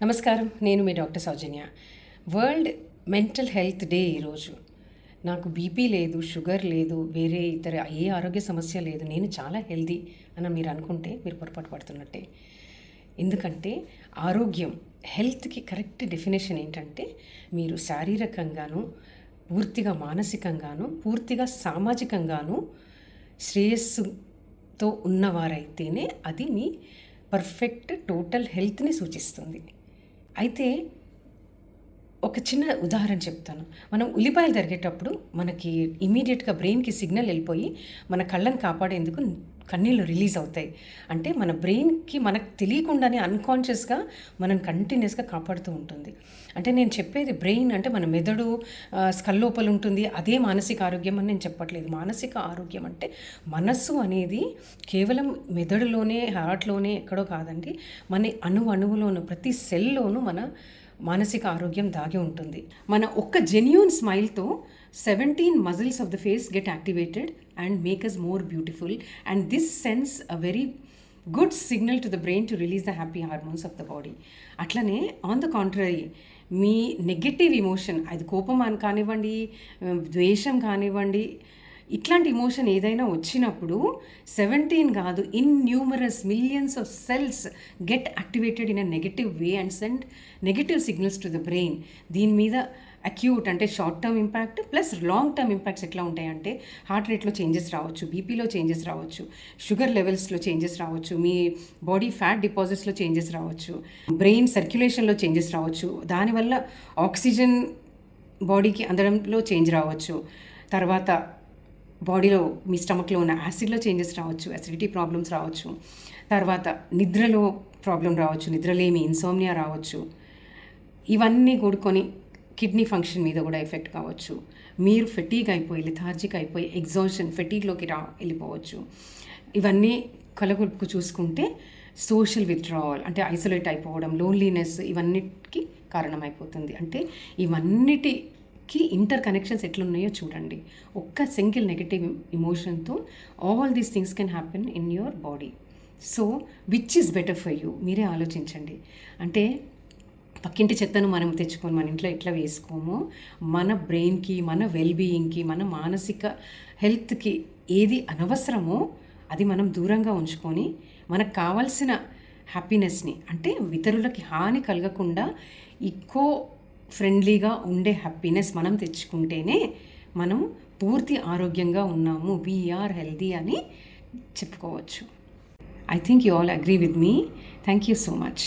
నమస్కారం, నేను మీ డాక్టర్ సౌజన్య. World mental health day ఈరోజు. నాకు బీపీ లేదు, షుగర్ లేదు, వేరే ఇతర ఏ ఆరోగ్య సమస్య లేదు, నేను చాలా హెల్దీ అని మీరు అనుకుంటే మీరు పొరపాటు పడుతున్నట్టే. ఎందుకంటే ఆరోగ్యం, హెల్త్కి కరెక్ట్ డెఫినేషన్ ఏంటంటే మీరు శారీరకంగాను, పూర్తిగా మానసికంగాను, పూర్తిగా సామాజికంగాను శ్రేయస్సుతో ఉన్నవారైతేనే అది మీ పర్ఫెక్ట్ టోటల్ హెల్త్ని సూచిస్తుంది. అయితే ఒక చిన్న ఉదాహరణ చెప్తాను. మనం ఉల్లిపాయలు తరిగేటప్పుడు మనకి ఇమీడియట్గా బ్రెయిన్కి సిగ్నల్ వెళ్ళిపోయి మన కళ్ళని కాపాడేందుకు కన్నీళ్ళు రిలీజ్ అవుతాయి. అంటే మన బ్రెయిన్కి మనకు తెలియకుండానే అన్కాన్షియస్గా మనం కంటిన్యూస్గా కాపాడుతూ ఉంటుంది. అంటే నేను చెప్పేది బ్రెయిన్ అంటే మన మెదడు స్కల్ లోపల ఉంటుంది, అదే మానసిక ఆరోగ్యం అని నేను చెప్పట్లేదు. మానసిక ఆరోగ్యం అంటే మనస్సు అనేది కేవలం మెదడులోనే, హార్ట్లోనే ఎక్కడో కాదండి, మన అణువులోనూ ప్రతి సెల్లోనూ మన మానసిక ఆరోగ్యం దాగి ఉంటుంది. మన ఒక్క genuine స్మైల్తో 17 muscles of the face get activated and make us more beautiful, and this sends a very good signal to the brain to release the happy hormones of the body. అట్లనే on the contrary me negative emotion, అది కోపం అని కానివ్వండి, ద్వేషం కానివ్వండి, ఇట్లాంటి emotion ఏదైనా వచ్చినప్పుడు 17 కాదు, innumerous millions of cells get activated in a negative way and send negative signals to the brain. దీని మీద అక్యూట్ అంటే short term impact plus long term impacts ఎట్లా ఉంటాయంటే హార్ట్ రేట్లో చేంజెస్ రావచ్చు, బీపీలో చేంజెస్ రావచ్చు, షుగర్ లెవెల్స్లో చేంజెస్ రావచ్చు, మీ బాడీ ఫ్యాట్ డిపాజిట్స్లో చేంజెస్ రావచ్చు, బ్రెయిన్ సర్క్యులేషన్లో చేంజెస్ రావచ్చు, దానివల్ల ఆక్సిజన్ బాడీకి అందడంలో చేంజ్ రావచ్చు, తర్వాత బాడీలో మీ స్టమక్లో ఉన్న యాసిడ్లో చేంజెస్ రావచ్చు, అసిడిటీ ప్రాబ్లమ్స్ రావచ్చు, తర్వాత నిద్రలో ప్రాబ్లం రావచ్చు, నిద్రలేమి ఇన్సోమ్నియా రావచ్చు, ఇవన్నీ కూడుకొని కిడ్నీ ఫంక్షన్ మీద కూడా ఎఫెక్ట్ కావచ్చు, మీరు ఫెటీగ్ అయిపోయి లిథార్జిక్ అయిపోయి ఎగ్జాషన్ ఫెటీగ్లోకి వెళ్ళిపోవచ్చు. ఇవన్నీ కలగొలుపుకు చూసుకుంటే సోషల్ విత్డ్రావల్ అంటే ఐసోలేట్ అయిపోవడం, లోన్లీనెస్ ఇవన్నిటికీ కారణమైపోతుంది. అంటే ఇవన్నిటికి ఇంటర్ కనెక్షన్స్ ఎట్లున్నాయో చూడండి. ఒక్క సింగిల్ నెగటివ్ ఎమోషన్తో all these things can happen in your body. So which is better for you, మీరే ఆలోచించండి. అంటే పక్కింటి చెత్తను మనం తెచ్చుకొని మన ఇంట్లో ఎట్లా వేసుకోమో, మన బ్రెయిన్కి, మన వెల్బీయింగ్కి, మన మానసిక హెల్త్కి ఏది అనవసరమో అది మనం దూరంగా ఉంచుకొని మనకు కావాల్సిన హ్యాపీనెస్ని, అంటే ఇతరులకి హాని కలగకుండా ఈకో ఫ్రెండ్లీగా ఉండే హ్యాపీనెస్ మనం తెచ్చుకుంటేనే మనం పూర్తి ఆరోగ్యంగా ఉన్నాము, వీఆర్ హెల్దీ అని చెప్పుకోవచ్చు. I think you all agree with me. Thank you so much.